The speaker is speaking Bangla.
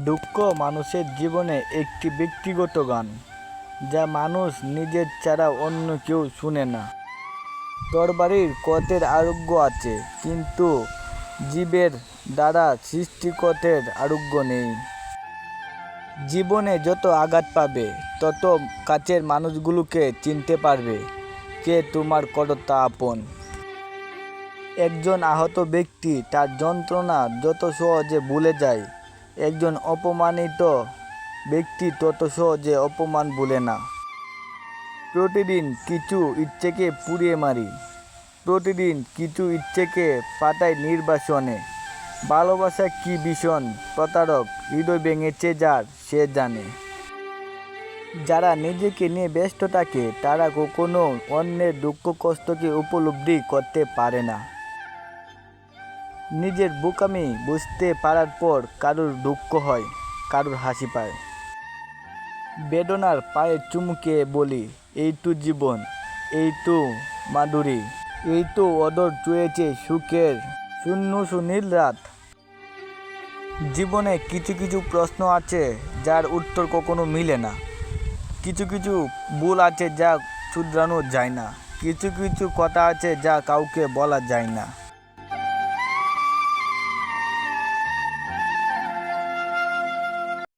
দুঃখ মানুষের জীবনে একটি ব্যক্তিগত গান, যা মানুষ নিজের ছাড়া অন্য কেউ শুনে না। তরবারির কর্তের আরোগ্য আছে, কিন্তু জীবের দ্বারা সৃষ্টিকর্তের আরোগ্য নেই। জীবনে যত আঘাত পাবে, তত কাছের মানুষগুলোকে চিনতে পারবে কে তোমার কতটা আপন। একজন আহত ব্যক্তি তার যন্ত্রণা যত সহজে ভুলে যায়, একজন অপমানিত ব্যক্তি তত সহজে অপমান ভুলে না। প্রতিদিন কিছু ইচ্ছেকে পুড়িয়ে মারি, প্রতিদিন কিছু ইচ্ছেকে পাতাই নির্বাসনে। ভালোবাসা কি ভীষণ প্রতারক, হৃদয় ভেঙেছে যার সে জানে। যারা নিজেকে নিয়ে ব্যস্ত থাকে, তারা কখনো অন্যের দুঃখ কষ্টকে উপলব্ধি করতে পারে না। নিজের বোকামি বুঝতে পারার পর কারোর দুঃখ হয়, কারোর হাসি পায়। বেদনার পায়ে চুমুকে বলি, এই তো জীবন, এই তো মাধুরী, এই তো অদর চুয়েছে সুখের শূন্য সুনীল রাত। জীবনে কিছু কিছু প্রশ্ন আছে যার উত্তর কখনো মিলে না। কিছু কিছু ভুল আছে যা শুধরানো যায় না। কিছু কিছু কথা আছে যা কাউকে বলা যায় না।